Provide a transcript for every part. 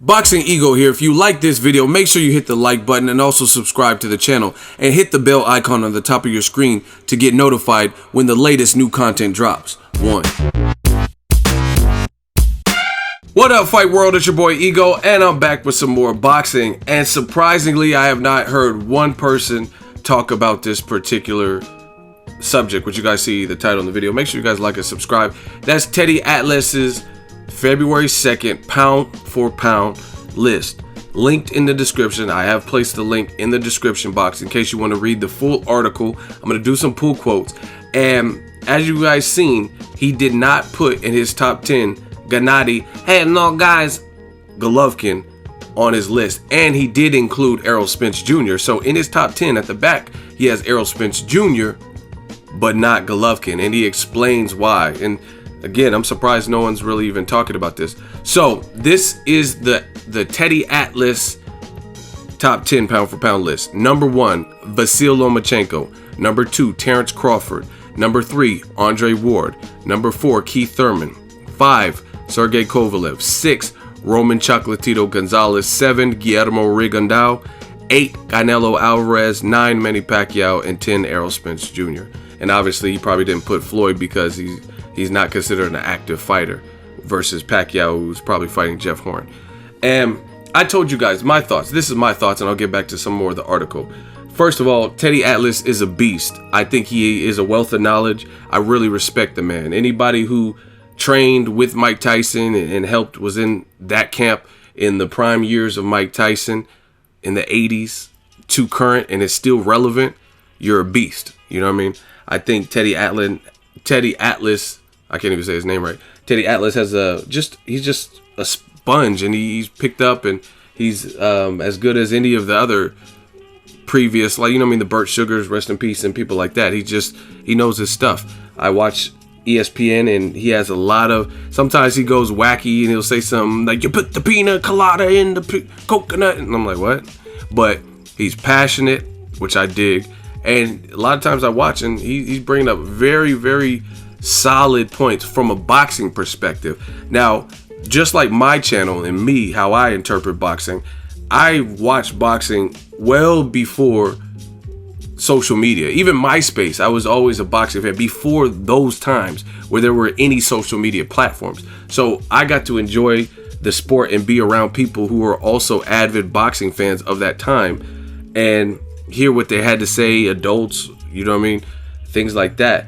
Boxing Ego here. If you like this video, make sure you hit the like button and also subscribe to the channel and hit the bell icon on the top of your screen to get notified when the latest new content drops. What up, Fight World? It's your boy Ego, and I'm back with some more boxing. And surprisingly, I have not heard one person talk about this particular subject, which you guys see the title in the video. Make sure you guys like and subscribe. That's Teddy Atlas's February 2nd pound for pound list, linked in the description. I have placed the link in the description box in case you want to read the full article. I'm going to do some pull quotes, and as you guys seen, he did not put in his top 10 Gennady, Golovkin on his list, and he did include Errol Spence Jr. So in his top 10 at the back, he has Errol Spence Jr., but not Golovkin, and he explains why. And again, I'm surprised no one's really even talking about this. So this is the Teddy Atlas top 10 pound for pound list. Number 1, Vasyl Lomachenko. Number 2, Terrence Crawford. Number 3, Andre Ward. Number 4, Keith Thurman. 5, Sergey Kovalev. 6, Roman Chocolatito Gonzalez. 7, Guillermo Rigondeaux. 8, Canelo Alvarez. 9, Manny Pacquiao. And 10, Errol Spence Jr. And obviously he probably didn't put Floyd because he's not considered an active fighter versus Pacquiao, who's probably fighting Jeff Horn. And I told you guys my thoughts. This is my thoughts, and I'll get back to some more of the article. First of all, Teddy Atlas is a beast. I think he is a wealth of knowledge. I really respect the man. Anybody who trained with Mike Tyson and helped, was in that camp in the prime years of Mike Tyson in the 80s to current and is still relevant, you're a beast. You know what I mean? I think Teddy Atlas, I can't even say his name right. Teddy Atlas has he's just a sponge, and he's picked up, and he's as good as any of the other previous, like, you know what I mean, the Burt Sugars, rest in peace, and people like that. He knows his stuff. I watch ESPN, and he has a lot of, sometimes he goes wacky, and he'll say something like, you put the pina colada in the coconut, and I'm like, what? But he's passionate, which I dig. And a lot of times I watch, and he's bringing up very, very solid points from a boxing perspective. Now, just like my channel and me, how I interpret boxing, I watched boxing well before social media. Even MySpace, I was always a boxing fan before those times where there were any social media platforms. So I got to enjoy the sport and be around people who were also avid boxing fans of that time and hear what they had to say, adults, you know what I mean, things like that.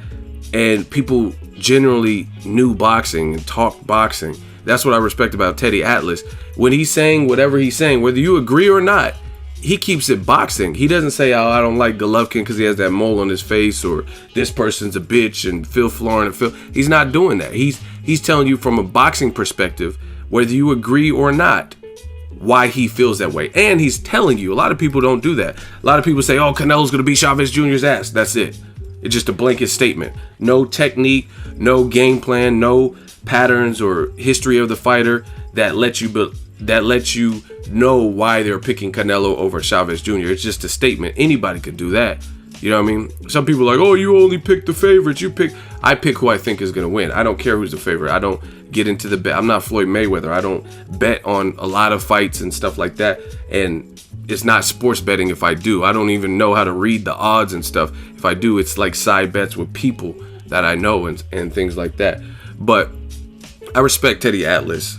And people generally knew boxing and talked boxing. That's what I respect about Teddy Atlas. When he's saying whatever he's saying, whether you agree or not, he keeps it boxing. He doesn't say, oh, I don't like Golovkin because he has that mole on his face, or this person's a bitch and Phil Florin and Phil. He's not doing that. He's telling you from a boxing perspective, whether you agree or not, why he feels that way. And he's telling you. A lot of people don't do that. A lot of people say, oh, Canelo's gonna beat Chavez Jr.'s ass. That's it. It's just a blanket statement. No technique, no game plan, no patterns or history of the fighter that lets you know why they're picking Canelo over Chavez Jr. It's just a statement. Anybody could do that. You know what I mean? Some people are like, oh, you only pick the favorites. I pick who I think is going to win. I don't care who's the favorite. I don't get into the bet. I'm not Floyd Mayweather. I don't bet on a lot of fights and stuff like that. And it's not sports betting if I do. I don't even know how to read the odds and stuff. If I do, it's like side bets with people that I know and things like that. But I respect Teddy Atlas.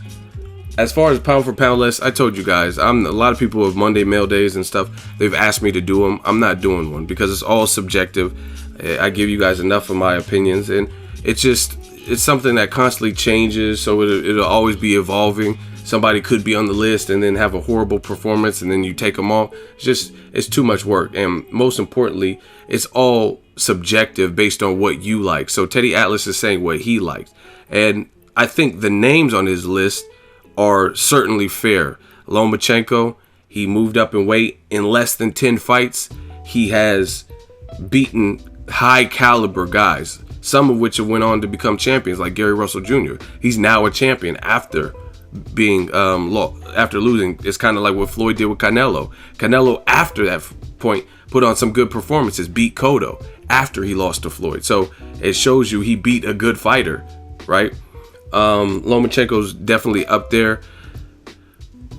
As far as pound for pound list, I told you guys, a lot of people have Monday mail days and stuff. They've asked me to do them. I'm not doing one because it's all subjective. I give you guys enough of my opinions, and it's something that constantly changes, so it'll always be evolving. Somebody could be on the list and then have a horrible performance, and then you take them off. It's too much work, and most importantly, it's all subjective based on what you like. So Teddy Atlas is saying what he likes, and I think the names on his list are certainly fair. Lomachenko, he moved up in weight in less than 10 fights. He has beaten high caliber guys, some of which have went on to become champions, like Gary Russell Jr. He's now a champion after being after losing. It's kind of like what Floyd did with Canelo. Canelo, after that point, put on some good performances, beat Cotto after he lost to Floyd. So it shows you he beat a good fighter, right? Lomachenko's definitely up there.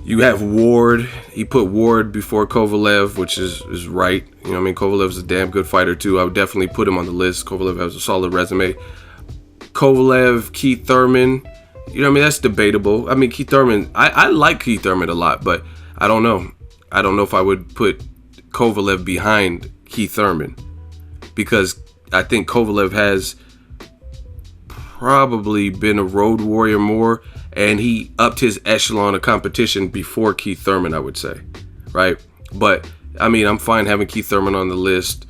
You have Ward. He put Ward before Kovalev, which is right. You know what I mean? Kovalev's a damn good fighter too. I would definitely put him on the list. Kovalev has a solid resume. Kovalev, Keith Thurman. You know what I mean? That's debatable. I mean, Keith Thurman, I like Keith Thurman a lot, but I don't know. I don't know if I would put Kovalev behind Keith Thurman, because I think Kovalev has probably been a road warrior more, and he upped his echelon of competition before Keith Thurman, I would say, right? But, I mean, I'm fine having Keith Thurman on the list.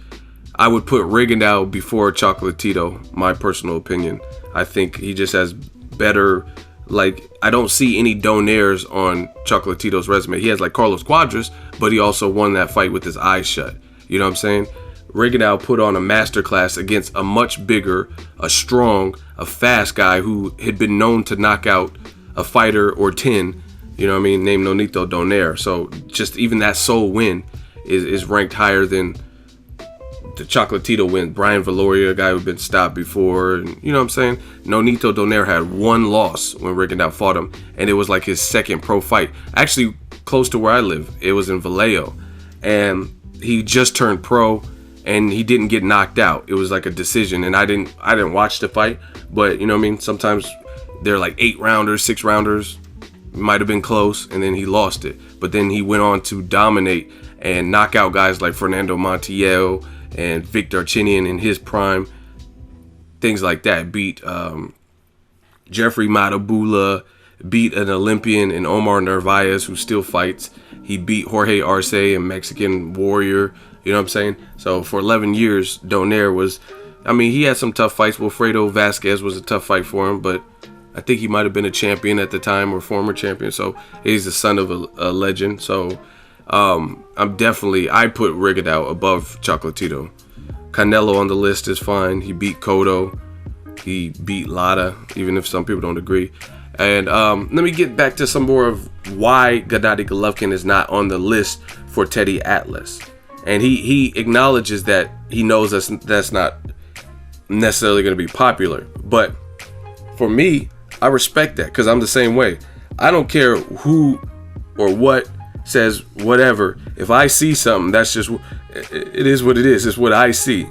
I would put Rigondeaux before Chocolatito, my personal opinion. I think he just has better, like, I don't see any donaires on Chocolatito's resume. He has, like, Carlos Cuadras, but he also won that fight with his eyes shut. You know what I'm saying? Rigondeaux put on a masterclass against a much bigger, a strong, a fast guy who had been known to knock out a fighter or 10, you know what I mean, named Nonito Donaire. So just even that sole win is ranked higher than the Chocolatito win. Brian Valoria, a guy who'd been stopped before, and you know what I'm saying? Nonito Donaire had one loss when Rigondeaux fought him, and it was like his second pro fight. Actually, close to where I live. It was in Vallejo, and he just turned pro, and he didn't get knocked out. It was like a decision, and I didn't watch the fight, but you know what I mean? Sometimes they're like 8-rounders, 6-rounders, might have been close, and then he lost it. But then he went on to dominate and knock out guys like Fernando Montiel and Vic Darchinyan in his prime, things like that. Beat Jeffrey Matabula, beat an Olympian in Omar Narvaez, who still fights. He beat Jorge Arce, a Mexican warrior. You know what I'm saying? So for 11 years, Donaire was, I mean, he had some tough fights. Wilfredo Vasquez was a tough fight for him, but I think he might have been a champion at the time, or former champion. So he's the son of a legend. So I put Rigondeaux above Chocolatito. Canelo on the list is fine. He beat Cotto. He beat Lara, even if some people don't agree. And let me get back to some more of why Gennady Golovkin is not on the list for Teddy Atlas. And he acknowledges that he knows that's not necessarily going to be popular. But for me, I respect that, because I'm the same way. I don't care who or what says whatever. If I see something, that's just, it is what it is. It's what I see.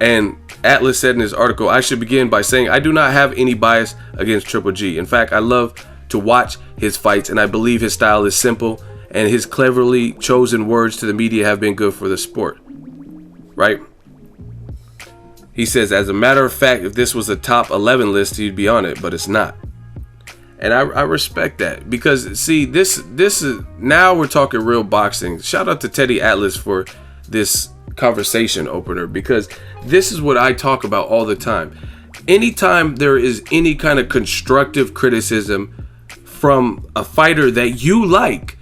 And Atlas said in his article, I should begin by saying I do not have any bias against Triple G. In fact, I love to watch his fights, and I believe his style is simple, and his cleverly chosen words to the media have been good for the sport. Right? He says, as a matter of fact, if this was a top 11 list, he'd be on it, but it's not. And I respect that, because see, this is, now we're talking real boxing. Shout out to Teddy Atlas for this conversation opener, because this is what I talk about all the time. Anytime there is any kind of constructive criticism from a fighter that you like,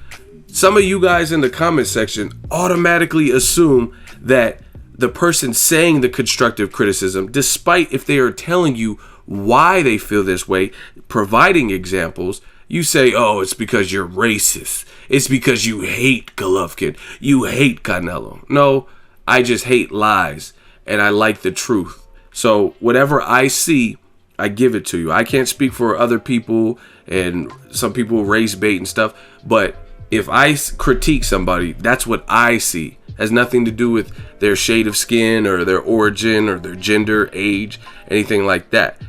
some of you guys in the comment section automatically assume that the person saying the constructive criticism, despite if they are telling you why they feel this way, providing examples, you say, oh, it's because you're racist. It's because you hate Golovkin. You hate Canelo. No, I just hate lies, and I like the truth. So whatever I see, I give it to you. I can't speak for other people, and some people race bait and stuff, but if I critique somebody, that's what I see. It has nothing to do with their shade of skin or their origin or their gender, age, anything like that.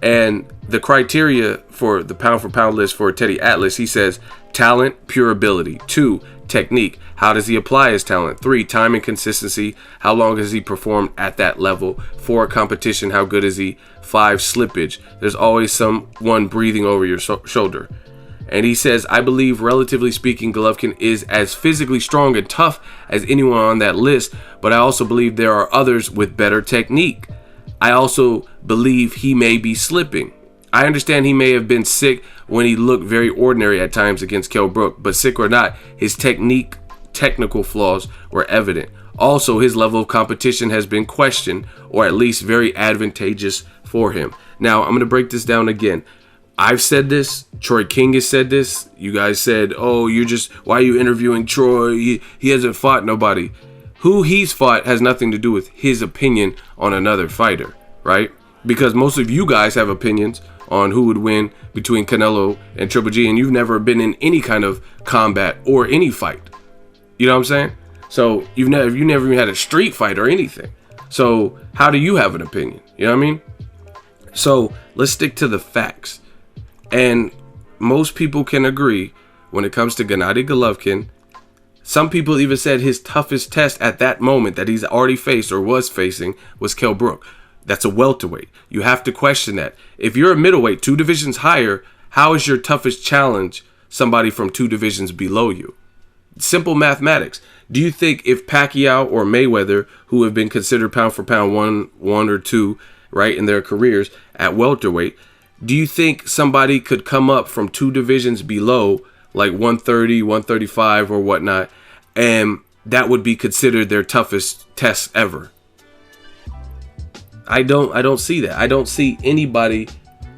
And the criteria for the pound for pound list for Teddy Atlas, he says talent, pure ability. 2, technique. How does he apply his talent? 3, time and consistency. How long has he performed at that level? 4, competition. How good is he? 5, slippage. There's always someone breathing over your shoulder. And he says, I believe, relatively speaking, Golovkin is as physically strong and tough as anyone on that list, but I also believe there are others with better technique. I also believe he may be slipping. I understand he may have been sick when he looked very ordinary at times against Kell Brook, but sick or not, his technical flaws were evident. Also, his level of competition has been questioned, or at least very advantageous for him. Now, I'm going to break this down again. I've said this. Troy King has said this. You guys said, oh, why are you interviewing Troy? He hasn't fought nobody. Who he's fought has nothing to do with his opinion on another fighter, right? Because most of you guys have opinions on who would win between Canelo and Triple G, and you've never been in any kind of combat or any fight. You know what I'm saying? So you never even had a street fight or anything. So how do you have an opinion? You know what I mean? So let's stick to the facts. And most people can agree when it comes to Gennady Golovkin. Some people even said his toughest test at that moment that he's already faced or was facing was Kell Brook. That's a welterweight. You have to question that. If you're a middleweight, 2 divisions higher, how is your toughest challenge somebody from 2 divisions below you? Simple mathematics. Do you think if Pacquiao or Mayweather, who have been considered pound for pound one or two, right, in their careers at welterweight, do you think somebody could come up from 2 divisions below, like 130, 135 or whatnot, and that would be considered their toughest test ever? I don't see that. I don't see anybody,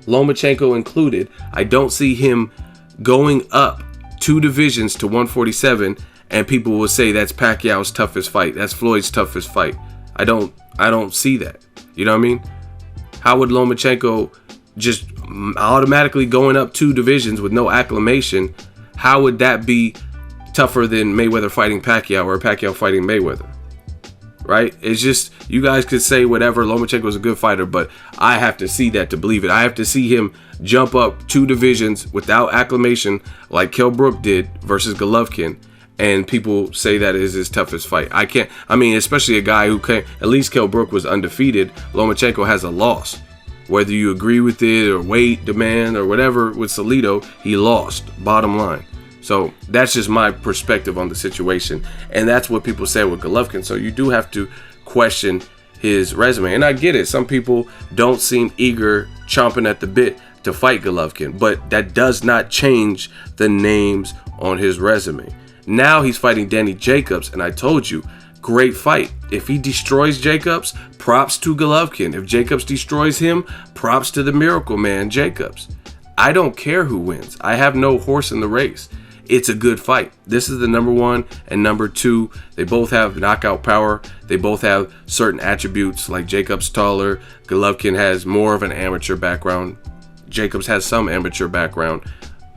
Lomachenko included, I don't see him going up 2 divisions to 147 and people will say that's Pacquiao's toughest fight. That's Floyd's toughest fight. I don't see that. You know what I mean? How would Lomachenko just automatically going up 2 divisions with no acclamation, how would that be tougher than Mayweather fighting Pacquiao or Pacquiao fighting Mayweather? Right? It's just, you guys could say whatever, Lomachenko's a good fighter, but I have to see that to believe it. I have to see him jump up 2 divisions without acclamation like Kell Brook did versus Golovkin, and people say that is his toughest fight. Especially a guy who can't, at least Kell Brook was undefeated. Lomachenko has a loss. Whether you agree with it or weight, demand, or whatever with Salido, he lost, bottom line. So that's just my perspective on the situation. And that's what people say with Golovkin. So you do have to question his resume. And I get it. Some people don't seem eager, chomping at the bit to fight Golovkin. But that does not change the names on his resume. Now he's fighting Danny Jacobs. And I told you, great fight. If he destroys Jacobs, props to Golovkin. If Jacobs destroys him, props to the Miracle Man, Jacobs. I don't care who wins. I have no horse in the race. It's a good fight. This is the number 1 and number 2. They both have knockout power. They both have certain attributes, like Jacobs taller. Golovkin has more of an amateur background. Jacobs has some amateur background.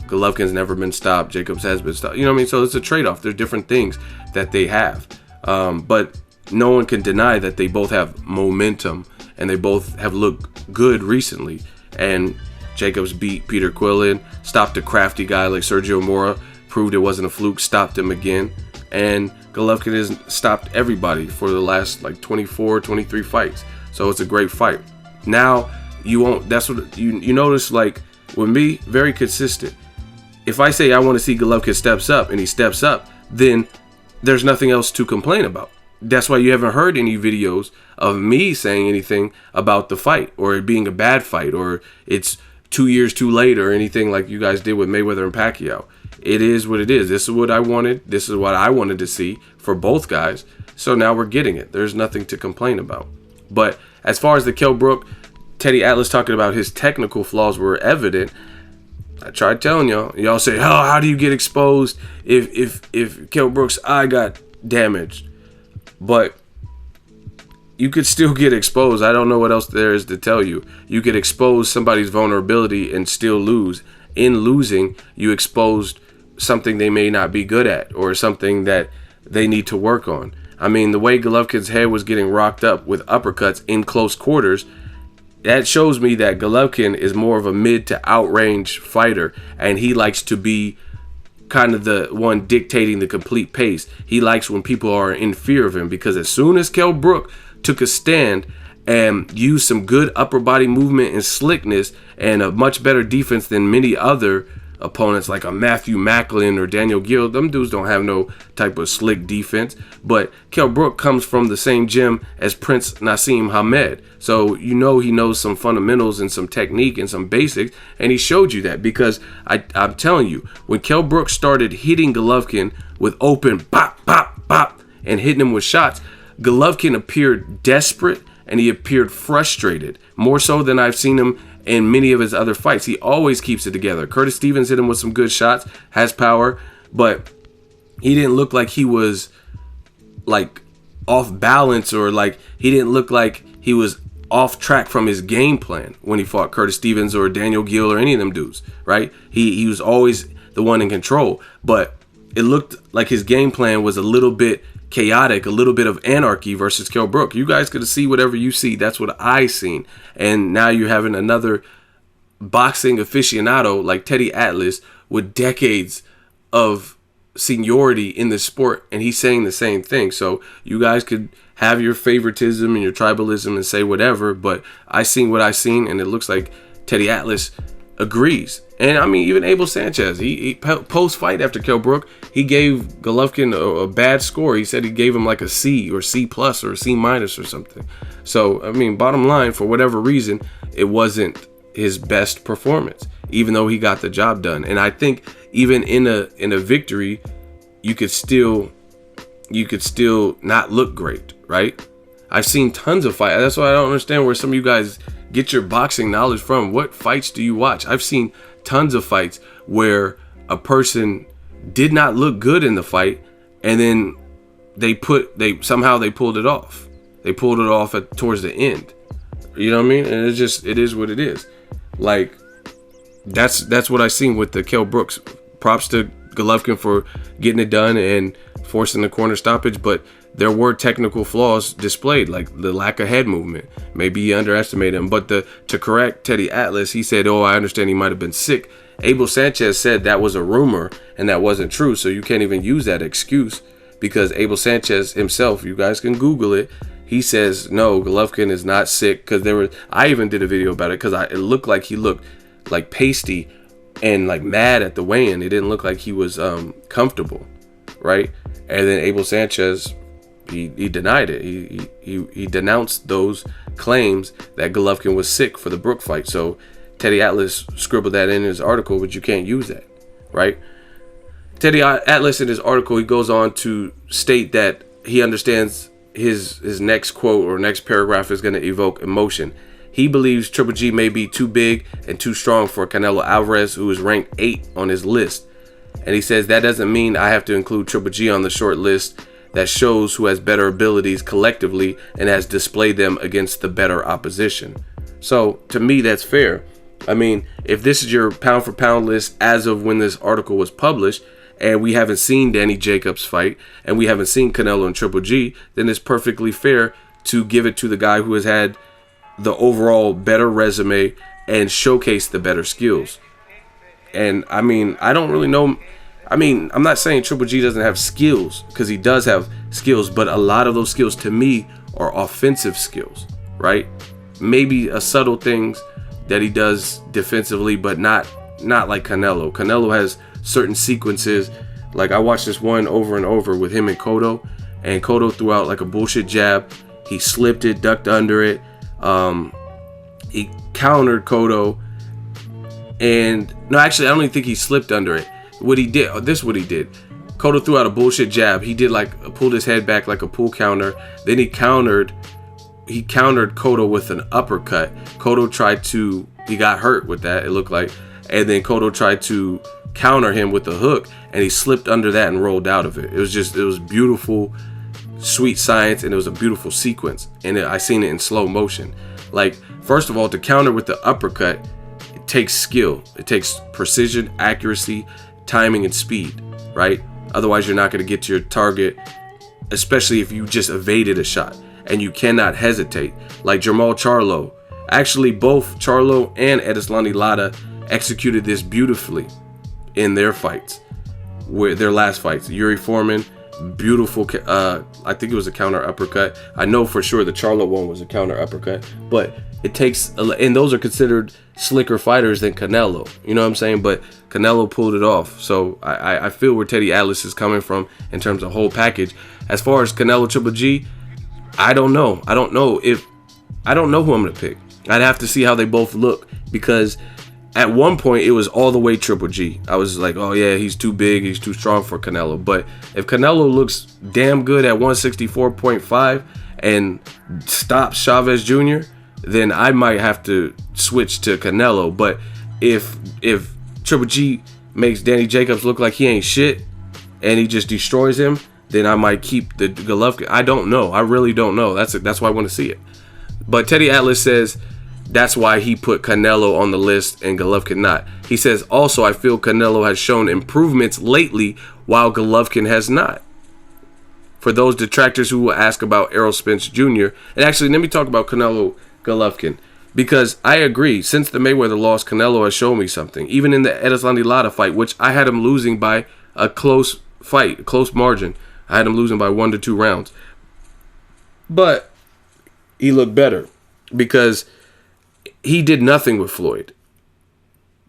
Golovkin's never been stopped. Jacobs has been stopped. You know what I mean? So it's a trade-off. There's different things that they have. But no one can deny that they both have momentum and they both have looked good recently. And Jacobs beat Peter Quillin, stopped a crafty guy like Sergio Mora, proved it wasn't a fluke, stopped him again. And Golovkin has stopped everybody for the last 24, 23 fights. So it's a great fight. Now, you won't, that's what you notice, with me, very consistent. If I say I want to see Golovkin steps up and he steps up, then there's nothing else to complain about. That's why you haven't heard any videos of me saying anything about the fight or it being a bad fight or it's 2 years too late or anything like you guys did with Mayweather and Pacquiao. It is what it is. This is what I wanted. This is what I wanted to see for both guys. So now we're getting it. There's nothing to complain about. But as far as the Kell Brook, Teddy Atlas talking about his technical flaws were evident. I tried telling y'all. Y'all say, oh, how do you get exposed if Kell Brook's eye got damaged? But you could still get exposed. I don't know what else there is to tell you. You could expose somebody's vulnerability and still lose. In losing, you exposed something they may not be good at or something that they need to work on. I mean, the way Golovkin's head was getting rocked up with uppercuts in close quarters, that shows me that Golovkin is more of a mid to outrange fighter, and he likes to be kind of the one dictating the complete pace. He likes when people are in fear of him, because as soon as Kell Brook took a stand and used some good upper body movement and slickness and a much better defense than many other opponents like a Matthew Macklin or Daniel Gill, them dudes don't have no type of slick defense. But Kell Brook comes from the same gym as Prince Nassim Hamed, so you know he knows some fundamentals and some technique and some basics, and he showed you that. Because I'm telling you, when Kell Brook started hitting Golovkin with open pop, pop, pop, and hitting him with shots, Golovkin appeared desperate and he appeared frustrated, more so than I've seen him in many of his other fights. He always keeps it together. Curtis Stevens hit him with some good shots, has power, but he didn't look like he was off balance, or he didn't look like he was off track from his game plan when he fought Curtis Stevens or Daniel Gill or any of them dudes, right? He was always the one in control, but it looked like his game plan was a little bit chaotic, a little bit of anarchy versus Kell Brook. You guys could see whatever you see. That's what I seen. And now you're having another boxing aficionado like Teddy Atlas with decades of seniority in the sport, and he's saying the same thing. So you guys could have your favoritism and your tribalism and say whatever, but I seen what I seen, and it looks like Teddy Atlas agrees. And I mean, even Abel Sanchez, he post-fight after Kell Brook, he gave Golovkin a bad score. He said he gave him like a C or C plus or a C minus or something. So, I mean, bottom line, for whatever reason, it wasn't his best performance, even though he got the job done. And I think even in a victory, you could still not look great, right? I've seen tons of fights. That's why I don't understand where some of you guys get your boxing knowledge from. What fights do you watch? I've seen tons of fights where a person did not look good in the fight, and then they somehow pulled it off. They pulled it off towards the end. You know what I mean? And it is what it is. Like, that's what I seen with the Kell Brooks. Props to Golovkin for getting it done and forcing the corner stoppage, but there were technical flaws displayed, like the lack of head movement. Maybe he underestimated him. But to correct Teddy Atlas, he said, "Oh, I understand he might have been sick." Abel Sanchez said that was a rumor and that wasn't true, so you can't even use that excuse, because Abel Sanchez himself, you guys can Google it, he says, no, Golovkin is not sick. Because I even did a video about it, because it looked like he looked like pasty and like mad at the weigh-in. It didn't look like he was comfortable, right? And then Abel Sanchez, he denied it. He denounced those claims that Golovkin was sick for the Brook fight. So Teddy Atlas scribbled that in his article, but you can't use that, right? Teddy Atlas in his article, he goes on to state that he understands his next quote or next paragraph is going to evoke emotion. He believes Triple G may be too big and too strong for Canelo Alvarez, who is ranked 8 on his list. And he says that doesn't mean I have to include Triple G on the short list that shows who has better abilities collectively and has displayed them against the better opposition. So to me, that's fair. I mean, if this is your pound for pound list as of when this article was published, and we haven't seen Danny Jacobs fight, and we haven't seen Canelo and Triple G, then it's perfectly fair to give it to the guy who has had the overall better resume and showcase the better skills. And I mean, I don't really know. I mean, I'm not saying Triple G doesn't have skills, because he does have skills, but a lot of those skills to me are offensive skills, right? Maybe a subtle things that he does defensively, but not like Canelo. Canelo has certain sequences. Like, I watched this one over and over with him and Cotto threw out like a bullshit jab. He slipped it, ducked under it. He countered Cotto, and no, actually, I don't even think he slipped under it. What he did, this is what he did. Cotto threw out a bullshit jab. He did pulled his head back like a pull counter. Then he countered Cotto with an uppercut. He got hurt with that, it looked like. And then Cotto tried to counter him with a hook, and he slipped under that and rolled out of it. It was beautiful, sweet science, and it was a beautiful sequence. And I seen it in slow motion. Like, first of all, to counter with the uppercut, it takes skill. It takes precision, accuracy, timing, and speed, right? Otherwise, you're not going to get to your target, especially if you just evaded a shot. And you cannot hesitate. Like Jermall Charlo. Actually, both Charlo and Edeslani Lara executed this beautifully in their fights, their last fights. Yuri Foreman, beautiful. I think it was a counter uppercut. I know for sure the Charlo one was a counter uppercut, but it takes, and those are considered slicker fighters than Canelo. You know what I'm saying? But Canelo pulled it off. So I feel where Teddy Atlas is coming from in terms of whole package. As far as Canelo Triple G, I don't know. I don't know who I'm going to pick. I'd have to see how they both look, because at one point it was all the way Triple G. I was like, oh yeah, he's too big, he's too strong for Canelo. But if Canelo looks damn good at 164.5 and stops Chavez Jr., then I might have to switch to Canelo. But if Triple G makes Danny Jacobs look like he ain't shit and he just destroys him, then I might keep the Golovkin. I don't know. I really don't know. That's why I want to see it. But Teddy Atlas says that's why he put Canelo on the list and Golovkin not. He says, also, I feel Canelo has shown improvements lately while Golovkin has not. For those detractors who will ask about Errol Spence Jr., and actually, let me talk about Canelo Golovkin. Because I agree, since the Mayweather loss, Canelo has shown me something. Even in the Erislandy Lara fight, which I had him losing by a close fight, a close margin. I had him losing by 1 to 2 rounds. But he looked better because he did nothing with Floyd.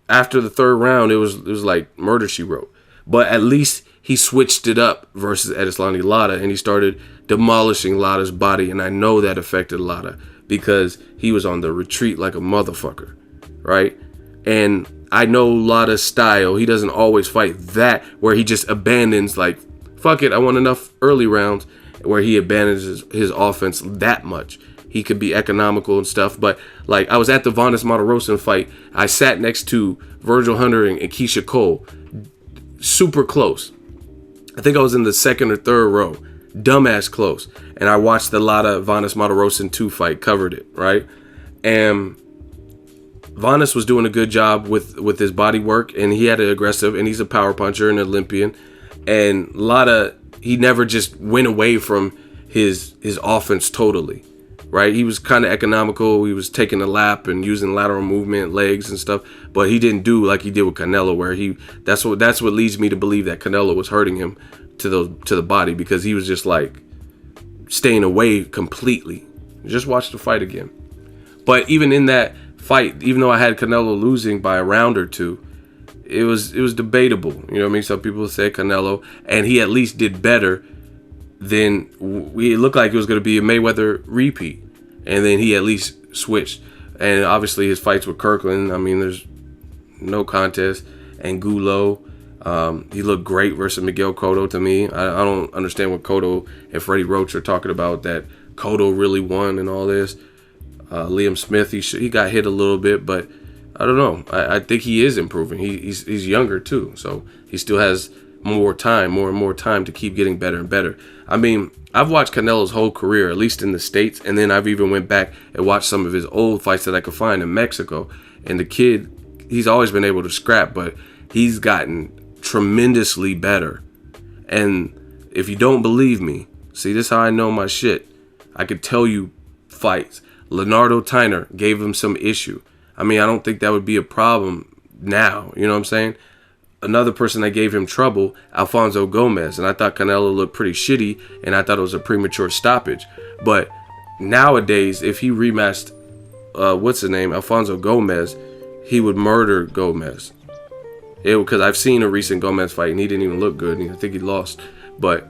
After the 3rd round, it was like murder she wrote. But at least he switched it up versus Erislandy Lara, and he started demolishing Lara's body, and I know that affected Lara because he was on the retreat like a motherfucker, right? And I know Lara's style. He doesn't always fight that where he just abandons, like, fuck it, I won enough early rounds, where he abandons his offense that much. He could be economical and stuff, but like I was at the Vanes Martirosyan fight. I sat next to Virgil Hunter and Keisha Cole, super close. I think I was in the 2nd or 3rd row, dumbass close. And I watched the Lara Vanes Martirosyan 2 fight, covered it, right? And Vanes was doing a good job with his body work, and he had an aggressive, and he's a power puncher and an Olympian. And Lara, he never just went away from his offense totally, right? He was kind of economical. He was taking a lap and using lateral movement, legs and stuff, but he didn't do like he did with Canelo, where that's what leads me to believe that Canelo was hurting him to the body, because he was just like staying away completely. Just watch the fight again. But even in that fight, even though I had Canelo losing by a round or 2, it was debatable. You know what I mean? Some people say Canelo, and he at least did better than it looked like it was going to be a Mayweather repeat. And then he at least switched. And obviously his fights with Kirkland, I mean, there's no contest. And Gulo, he looked great versus Miguel Cotto to me. I don't understand what Cotto and Freddie Roach are talking about, that Cotto really won and all this. Liam Smith, he got hit a little bit, but I don't know. I think he is improving. He's younger too, so he still has more and more time to keep getting better and better. I mean, I've watched Canelo's whole career, at least in the States, and then I've even went back and watched some of his old fights that I could find in Mexico. And the kid, he's always been able to scrap, but he's gotten tremendously better. And if you don't believe me, see, this is how I know my shit. I could tell you fights. Leonardo Tyner gave him some issue. I mean, I don't think that would be a problem now. You know what I'm saying? Another person that gave him trouble, Alfonso Gomez. And I thought Canelo looked pretty shitty, and I thought it was a premature stoppage. But nowadays, if he rematched, Alfonso Gomez, he would murder Gomez. Because I've seen a recent Gomez fight, and he didn't even look good. And I think he lost. But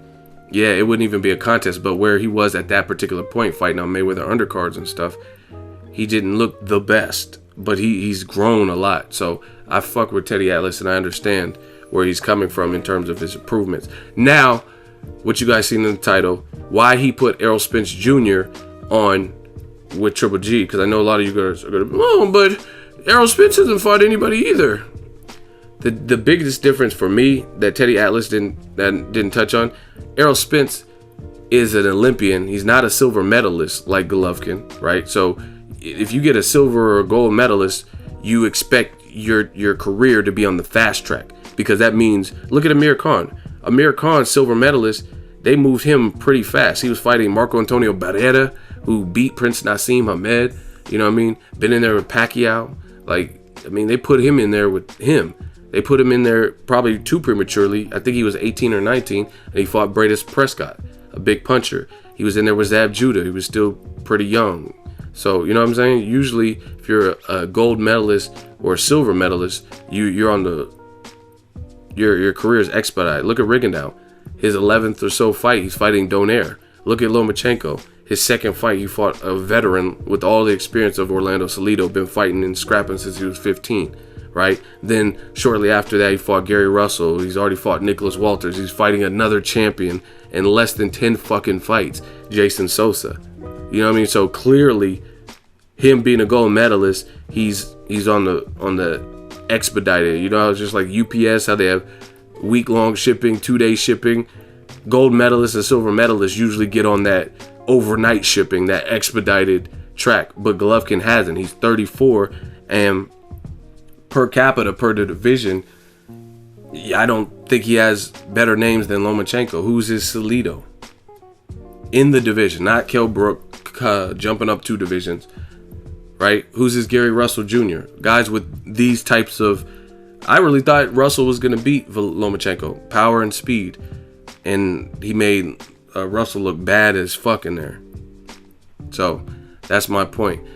yeah, it wouldn't even be a contest. But where he was at that particular point, fighting on Mayweather undercards and stuff, he didn't look the best. But he's grown a lot. So I fuck with Teddy Atlas, and I understand where he's coming from in terms of his improvements. Now, what you guys seen in the title, why he put Errol Spence Jr. on with Triple G, because I know a lot of you guys are going to, oh, but Errol Spence hasn't fought anybody either. The biggest difference for me that Teddy Atlas didn't touch on, Errol Spence is an Olympian. He's not a silver medalist like Golovkin, right? So if you get a silver or gold medalist, you expect your career to be on the fast track, because that means, look at Amir Khan. Amir Khan, silver medalist, they moved him pretty fast. He was fighting Marco Antonio Barrera, who beat Prince Nassim Hamed. You know what I mean? Been in there with Pacquiao. Like, I mean, they put him in there with him. They put him in there probably too prematurely. I think he was 18 or 19, and he fought Bradis Prescott, a big puncher. He was in there with Zab Judah. He was still pretty young. So, you know what I'm saying? Usually, if you're a gold medalist or a silver medalist, you're on your career is expedited. Look at Rigondeaux. His 11th or so fight, he's fighting Donaire. Look at Lomachenko. His second fight, he fought a veteran with all the experience of Orlando Salido, been fighting and scrapping since he was 15, right? Then, shortly after that, he fought Gary Russell. He's already fought Nicholas Walters. He's fighting another champion in less than 10 fucking fights, Jason Sosa. You know what I mean? So clearly, him being a gold medalist, he's on the expedited. You know, it's just like UPS, how they have week-long shipping, 2-day shipping. Gold medalists and silver medalists usually get on that overnight shipping, that expedited track, but Golovkin hasn't. He's 34, and per capita, per the division, I don't think he has better names than Lomachenko. Who's his Salido in the division? Not Kell Brook jumping up 2 divisions, right? Who's his Gary Russell Jr.? Guys with these types of... I really thought Russell was going to beat Lomachenko. Power and speed. And he made Russell look bad as fuck in there. So, that's my point.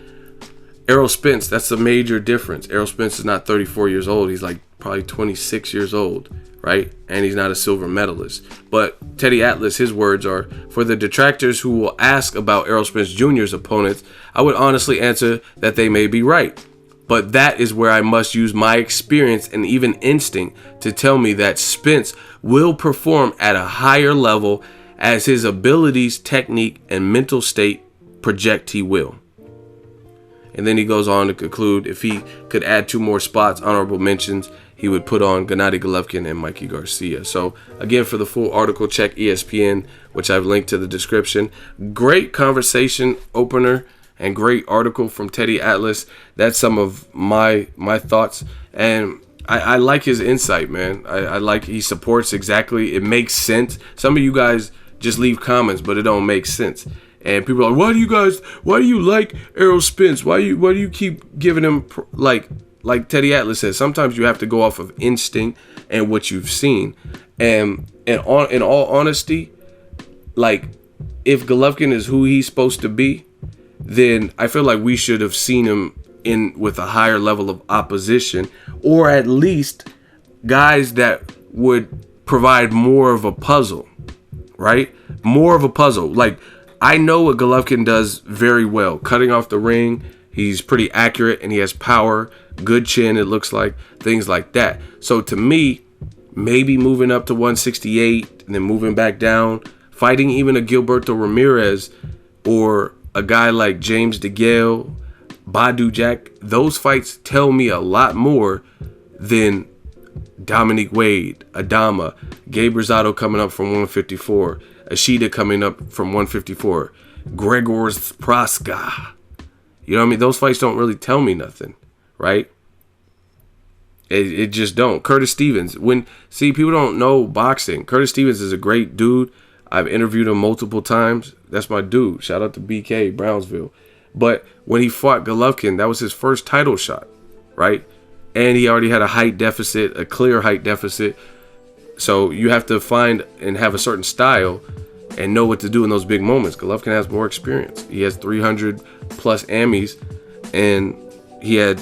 Errol Spence, that's a major difference. Errol Spence is not 34 years old. He's like probably 26 years old, right? And he's not a silver medalist. But Teddy Atlas, his words are, for the detractors who will ask about Errol Spence Jr.'s opponents, I would honestly answer that they may be right. But that is where I must use my experience and even instinct to tell me that Spence will perform at a higher level as his abilities, technique, and mental state project he will. And then he goes on to conclude, if he could add 2 more spots, honorable mentions, he would put on Gennady Golovkin and Mikey Garcia. So again, for the full article, check ESPN, which I've linked to the description. Great conversation opener and great article from Teddy Atlas. That's some of my thoughts. And I like his insight, man. I like he supports exactly. It makes sense. Some of you guys just leave comments, but it don't make sense. And people are like, why do you like Errol Spence? Why do you keep giving him, like Teddy Atlas says, sometimes you have to go off of instinct and what you've seen. And in all honesty, like, if Golovkin is who he's supposed to be, then I feel like we should have seen him in with a higher level of opposition, or at least guys that would provide more of a puzzle, right? More of a puzzle. Like, I know what Golovkin does very well. Cutting off the ring, he's pretty accurate, and he has power, good chin, it looks like, things like that. So to me, maybe moving up to 168 and then moving back down, fighting even a Gilberto Ramirez or a guy like James DeGale, Badu Jack, those fights tell me a lot more than Dominique Wade, Adama, Gabe Rosado coming up from 154, Ashida coming up from 154, Gregor's Praska. You know what I mean? Those fights don't really tell me nothing, right? It just don't. Curtis Stevens. People don't know boxing. Curtis Stevens is a great dude. I've interviewed him multiple times. That's my dude. Shout out to BK, Brownsville. But when he fought Golovkin, that was his first title shot, right? And he already had a height deficit, a clear height deficit. So you have to find and have a certain style and know what to do in those big moments. Golovkin has more experience. He has 300 plus Emmys, and he had,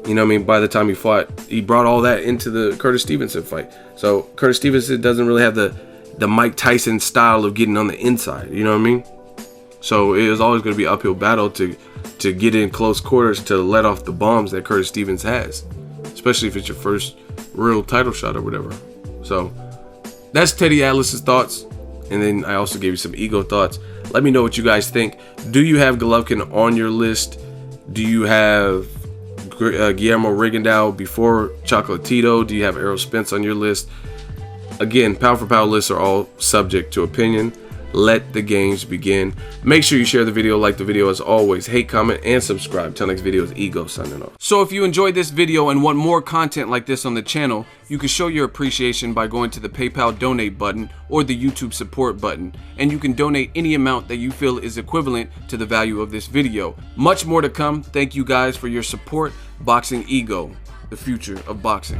you know what I mean, by the time he fought, he brought all that into the Curtis Stevenson fight. So Curtis Stevenson doesn't really have the Mike Tyson style of getting on the inside, you know what I mean? So it was always going to be an uphill battle to get in close quarters to let off the bombs that Curtis Stevens has, especially if it's your first real title shot or whatever. So that's Teddy Atlas's thoughts. And then I also gave you some ego thoughts. Let me know what you guys think. Do you have Golovkin on your list? Do you have Guillermo Rigondeaux before Chocolatito? Do you have Errol Spence on your list? Again, pound for pound lists are all subject to opinion. Let the games begin. Make sure you share the video, like the video as always, hate, comment, and subscribe. Till next video is Ego signing off. So if you enjoyed this video and want more content like this on the channel, you can show your appreciation by going to the PayPal donate button or the YouTube support button, and you can donate any amount that you feel is equivalent to the value of this video. Much more to come. Thank you guys for your support. Boxing Ego, the future of boxing.